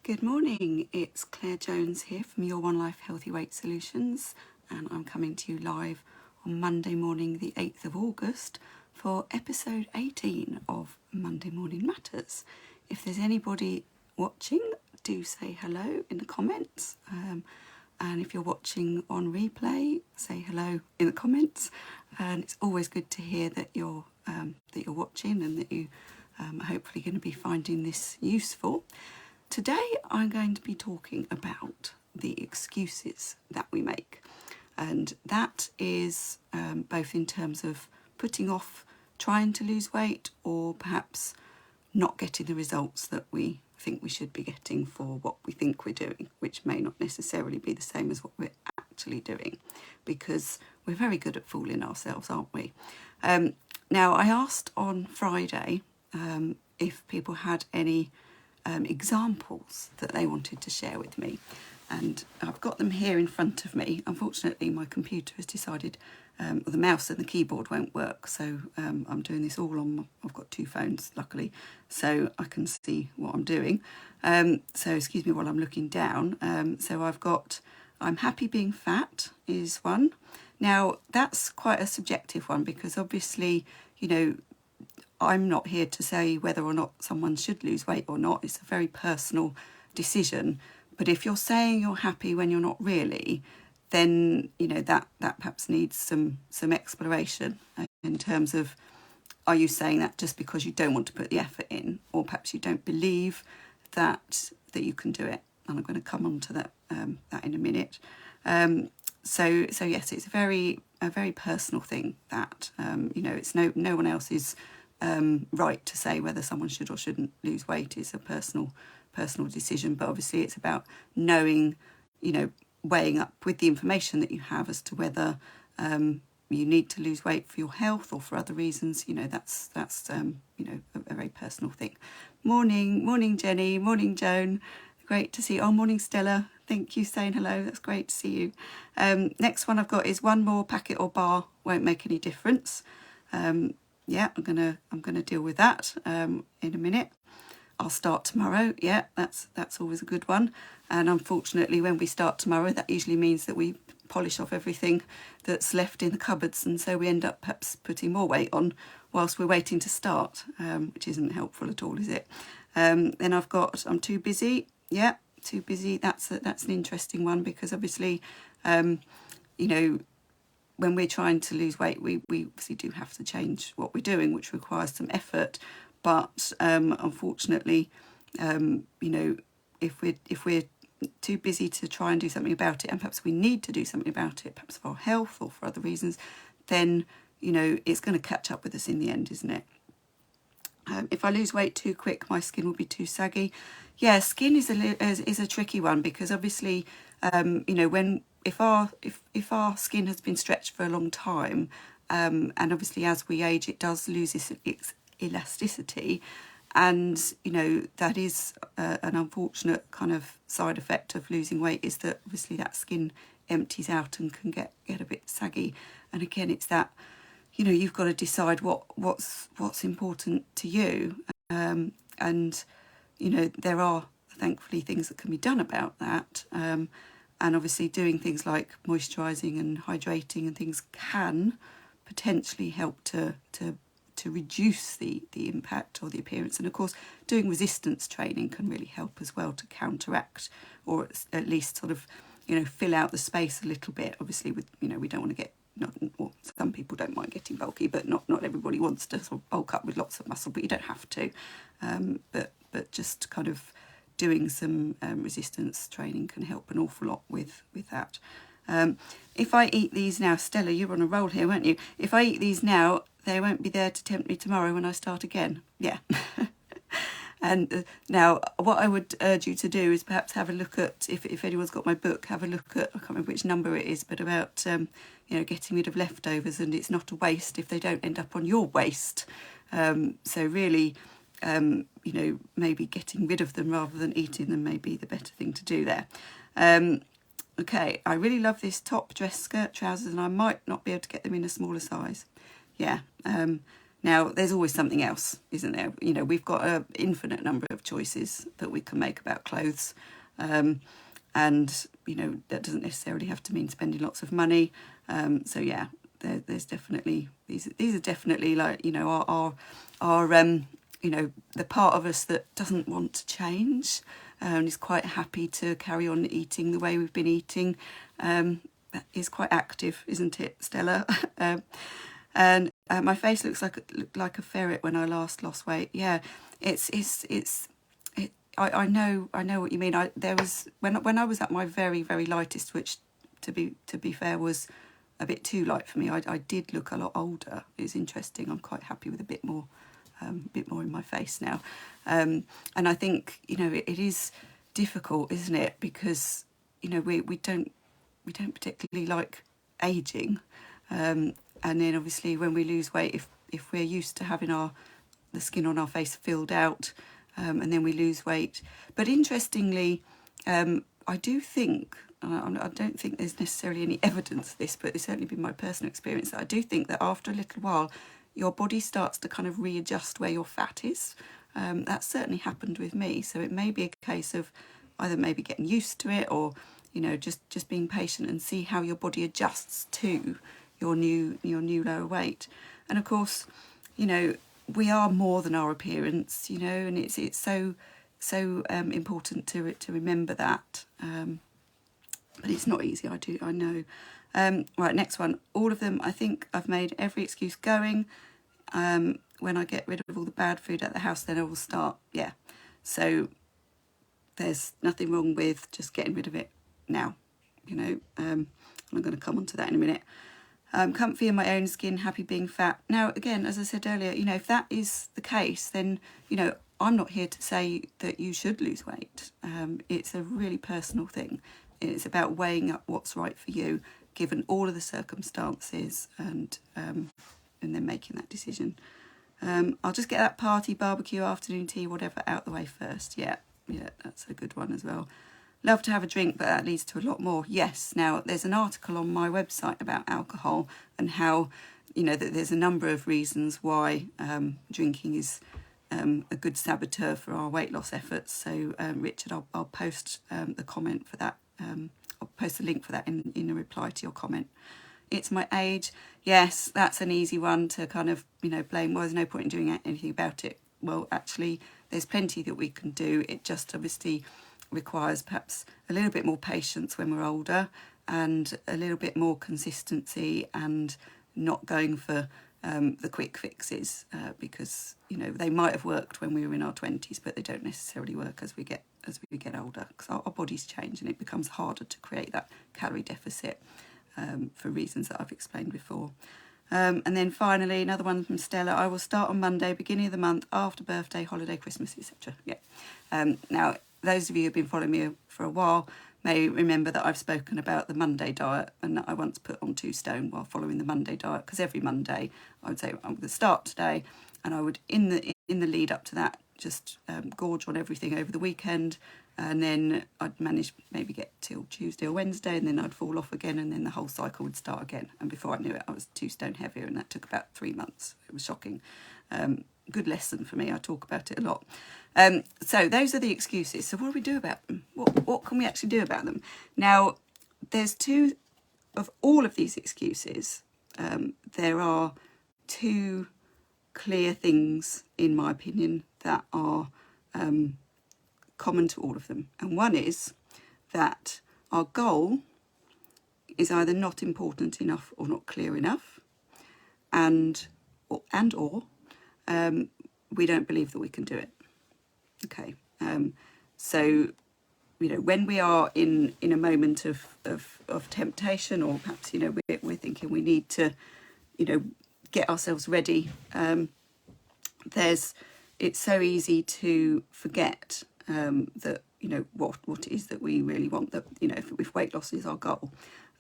Good morning, it's Claire Jones here from Your One Life Healthy Weight Solutions, and I'm coming to you live on Monday morning the 8th of August for episode 18 of Monday Morning Matters. If there's anybody watching, do say hello in the comments, and if you're watching on replay, say hello in the comments. And it's always good to hear that you're watching and that you are hopefully going to be finding this useful. Today I'm going to be talking about the excuses that we make, and that is both in terms of putting off trying to lose weight or perhaps not getting the results that we think we should be getting for what we think we're doing, which may not necessarily be the same as what we're actually doing, because we're very good at fooling ourselves, aren't we? Now, I asked on Friday if people had any examples that they wanted to share with me, and I've got them here in front of me. Unfortunately, my computer has decided the mouse and the keyboard won't work, so I'm doing this all on I've got two phones luckily, so I can see what I'm doing. So excuse me while I'm looking down. So I've got I'm happy being fat is one. Now that's quite a subjective one, because obviously, you know, I'm not here to say whether or not someone should lose weight or not. It's a very personal decision. But if you're saying you're happy when you're not really, then, you know, that perhaps needs some exploration in terms of, are you saying that just because you don't want to put the effort in, or perhaps you don't believe that you can do it? And I'm going to come on to that in a minute. So yes, it's a very personal thing that you know, it's no one else's right to say whether someone should or shouldn't lose weight. Is a personal decision, but obviously it's about knowing, you know, weighing up with the information that you have as to whether you need to lose weight for your health or for other reasons. You know, that's you know, a very personal thing. Morning Jenny, morning Joan, great to see you. Oh, morning Stella, thank you saying hello, that's great to see you. Next one I've got is one more packet or bar won't make any difference. Yeah, I'm gonna deal with that in a minute. I'll start tomorrow. Yeah, that's always a good one. And unfortunately, when we start tomorrow, that usually means that we polish off everything that's left in the cupboards, and so we end up perhaps putting more weight on whilst we're waiting to start, which isn't helpful at all, is it? Then I've got I'm too busy. Yeah, too busy. That's an interesting one, because obviously, you know, when we're trying to lose weight, we obviously do have to change what we're doing, which requires some effort. But unfortunately, you know, if we're too busy to try and do something about it, and perhaps we need to do something about it, perhaps for our health or for other reasons, then, you know, it's going to catch up with us in the end, isn't it? If I lose weight too quick, my skin will be too saggy. Yeah, skin is a tricky one, because obviously, you know, if our skin has been stretched for a long time, and obviously as we age, it does lose its elasticity, and, you know, that is an unfortunate kind of side effect of losing weight, is that obviously that skin empties out and can get a bit saggy. And again, it's that, you know, you've got to decide what's important to you, and, you know, there are thankfully things that can be done about that, and obviously doing things like moisturising and hydrating and things can potentially help to reduce the impact or the appearance. And of course, doing resistance training can really help as well to counteract, or at least sort of, you know, fill out the space a little bit. Obviously, with, you know, we don't want to get, or some people don't mind getting bulky, but not everybody wants to sort of bulk up with lots of muscle, but you don't have to. But just kind of doing some resistance training can help an awful lot with that. If I eat these now, Stella, you're on a roll here, weren't you? If I eat these now, they won't be there to tempt me tomorrow when I start again. Yeah. And now what I would urge you to do is perhaps have a look at, if anyone's got my book, have a look at, I can't remember which number it is, but about, you know, getting rid of leftovers, and it's not a waste if they don't end up on your waste. So really, you know, maybe getting rid of them rather than eating them may be the better thing to do there. Okay, I really love this top, dress, skirt, trousers, and I might not be able to get them in a smaller size. Yeah, Now, there's always something else, isn't there? You know, we've got an infinite number of choices that we can make about clothes. And, you know, that doesn't necessarily have to mean spending lots of money. So, yeah, there's definitely, these are definitely like, you know, our you know, the part of us that doesn't want to change and is quite happy to carry on eating the way we've been eating. That is quite active, isn't it, Stella? And my face looked like a ferret when I last lost weight. Yeah, I know what you mean. There was when I was at my very, very lightest, which to be fair was a bit too light for me. I did look a lot older. It's interesting. I'm quite happy with a bit more in my face now. And I think, you know, it is difficult, isn't it? Because, you know, we don't particularly like aging. And then obviously when we lose weight, if we're used to having the skin on our face filled out, and then we lose weight. But interestingly, I do think, I don't think there's necessarily any evidence of this, but it's certainly been my personal experience, that I do think that after a little while, your body starts to kind of readjust where your fat is. That's certainly happened with me. So it may be a case of either maybe getting used to it, or, you know, just being patient and see how your body adjusts to your new lower weight. And of course, you know, we are more than our appearance, you know, and it's so important to remember that. But it's not easy. I know. Right, next one. All of them. I think I've made every excuse going. When I get rid of all the bad food at the house, then I will start. Yeah. So there's nothing wrong with just getting rid of it now. You know. I'm going to come on to that in a minute. Comfy in my own skin, happy being fat. Now, again, as I said earlier, you know, if that is the case, then, you know, I'm not here to say that you should lose weight. It's a really personal thing. It's about weighing up what's right for you, given all of the circumstances, and then making that decision. I'll just get that party, barbecue, afternoon tea, whatever, out the way first. Yeah, that's a good one as well. Love to have a drink, but that leads to a lot more. Yes. Now, there's an article on my website about alcohol and how, you know, that there's a number of reasons why drinking is a good saboteur for our weight loss efforts. So, Richard, I'll post the comment for that. I'll post a link for that in a reply to your comment. It's my age. Yes, that's an easy one to kind of, you know, blame. Well, there's no point in doing anything about it. Well, actually, there's plenty that we can do. It just obviously requires perhaps a little bit more patience when we're older, and a little bit more consistency, and not going for the quick fixes, because, you know, they might have worked when we were in our 20s, but they don't necessarily work as we get older, because our bodies change and it becomes harder to create that calorie deficit for reasons that I've explained before. And then finally, another one from Stella. I will start on Monday, beginning of the month, after birthday, holiday, Christmas, etc. Yeah. Now, those of you who've been following me for a while may remember that I've spoken about the Monday diet, and that I once put on 2 stone while following the Monday diet, because every Monday I would say I'm going to start today, and I would in the lead up to that just gorge on everything over the weekend, and then I'd manage maybe get till Tuesday or Wednesday, and then I'd fall off again, and then the whole cycle would start again, and before I knew it I was 2 stone heavier, and that took about 3 months. It was shocking. Good lesson for me. I talk about it a lot. So those are the excuses. So what do we do about them? What can we actually do about them? Now, there's two of all of these excuses. There are 2 clear things, in my opinion, that are common to all of them. And one is that our goal is either not important enough or not clear enough, and or we don't believe that we can do it. Okay, so, you know, when we are in a moment of temptation, or perhaps, you know, we're thinking we need to, you know, get ourselves ready, it's so easy to forget that, you know, what it is that we really want, that, you know, if weight loss is our goal,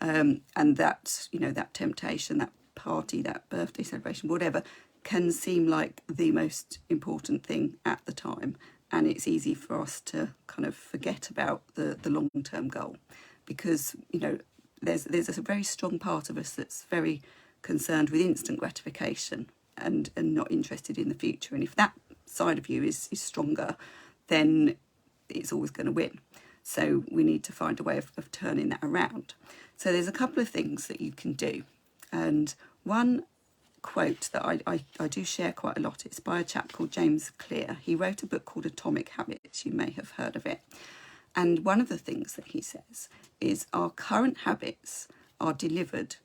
and that, you know, that temptation, that party, that birthday celebration, whatever, can seem like the most important thing at the time, and it's easy for us to kind of forget about the long-term goal, because, you know, there's a very strong part of us that's very concerned with instant gratification, and not interested in the future. And if that side of you is stronger, then it's always going to win. So we need to find a way of turning that around. So there's a couple of things that you can do. And one quote that I do share quite a lot, it's by a chap called James Clear. He wrote a book called Atomic Habits. You may have heard of it. And one of the things that he says is our current habits are designed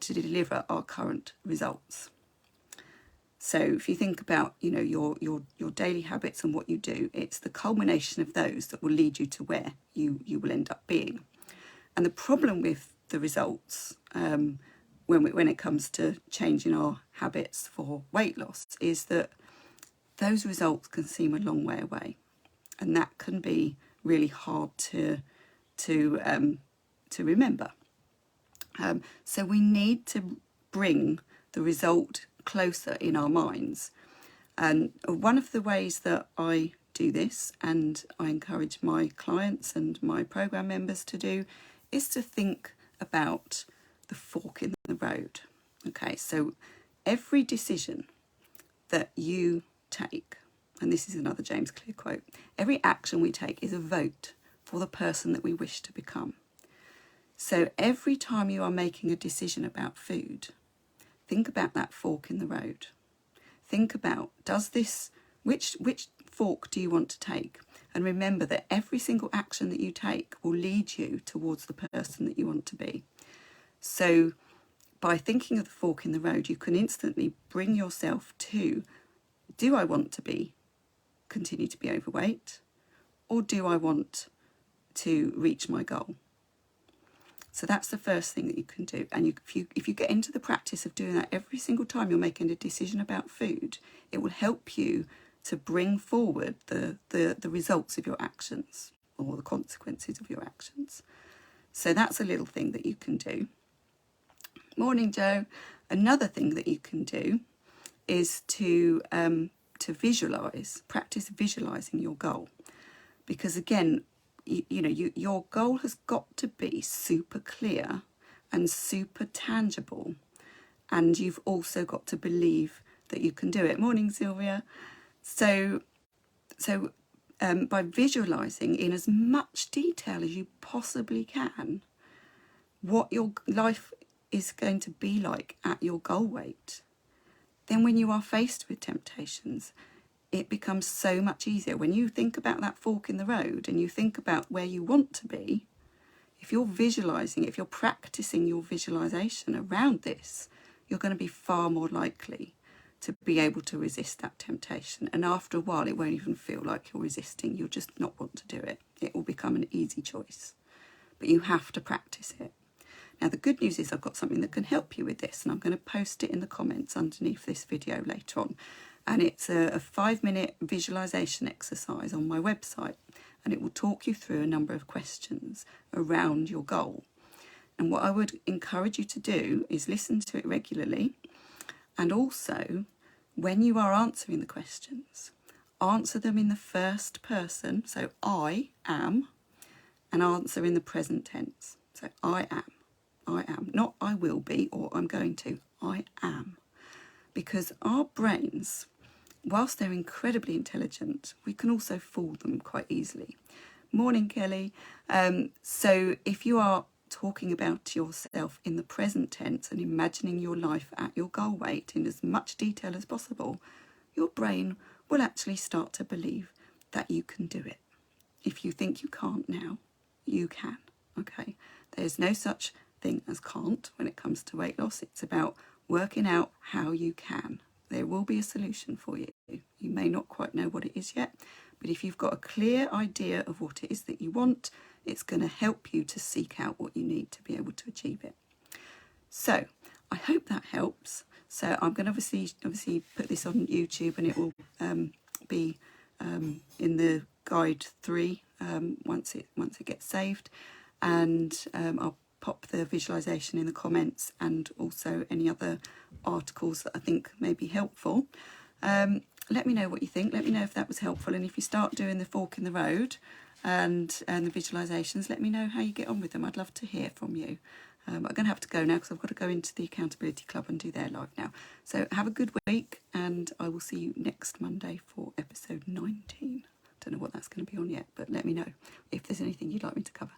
to deliver our current results. So if you think about, your daily habits and what you do, it's the culmination of those that will lead you to where you will end up being. And the problem with the results, when it comes to changing our habits for weight loss, is that those results can seem a long way away, and that can be really hard to remember. So we need to bring the result closer in our minds. And one of the ways that I do this, and I encourage my clients and my program members to do, is to think about the fork in the road. Okay, so every decision that you take, and this is another James Clear quote, every action we take is a vote for the person that we wish to become. So every time you are making a decision about food, think about that fork in the road. Think about, which fork do you want to take? And remember that every single action that you take will lead you towards the person that you want to be. So by thinking of the fork in the road, you can instantly bring yourself to, do I want to continue to be overweight, or do I want to reach my goal? So that's the first thing that you can do. And if you get into the practice of doing that every single time you're making a decision about food, it will help you to bring forward the results of your actions, or the consequences of your actions. So that's a little thing that you can do. Morning, Joe. Another thing that you can do is to practice visualizing your goal. Because again, your goal has got to be super clear and super tangible, and you've also got to believe that you can do it. Morning, Sylvia. So by visualizing in as much detail as you possibly can what your life is going to be like at your goal weight, then when you are faced with temptations, it becomes so much easier. When you think about that fork in the road and you think about where you want to be, if you're visualizing, if you're practicing your visualization around this, you're going to be far more likely to be able to resist that temptation. And after a while, it won't even feel like you're resisting. You'll just not want to do it. It will become an easy choice. But you have to practice it. Now, the good news is I've got something that can help you with this, and I'm going to post it in the comments underneath this video later on. And it's a 5-minute visualization exercise on my website, and it will talk you through a number of questions around your goal. And what I would encourage you to do is listen to it regularly, and also when you are answering the questions, answer them in the first person, so I am, and answer in the present tense. So I am, not I will be or I'm going to, I am. Because our brains, whilst they're incredibly intelligent, we can also fool them quite easily. Morning, Kelly. So if you are talking about yourself in the present tense and imagining your life at your goal weight in as much detail as possible, your brain will actually start to believe that you can do it. If you think you can't now, you can, okay? There's no such thing as can't when it comes to weight loss. It's about working out how you can. There will be a solution for you. You may not quite know what it is yet, but if you've got a clear idea of what it is that you want, it's going to help you to seek out what you need to be able to achieve it. So I hope that helps. So I'm going to obviously put this on YouTube, and it will be in the guide 3 once it gets saved, and I'll pop the visualization in the comments, and also any other articles that I think may be helpful. Let me know what you think. Let me know if that was helpful, and if you start doing the fork in the road and the visualizations, let me know how you get on with them. I'd love to hear from you. I'm going to have to go now because I've got to go into the Accountability Club and do their live now. So have a good week, and I will see you next Monday for episode 19. Don't know what that's going to be on yet, but let me know if there's anything you'd like me to cover.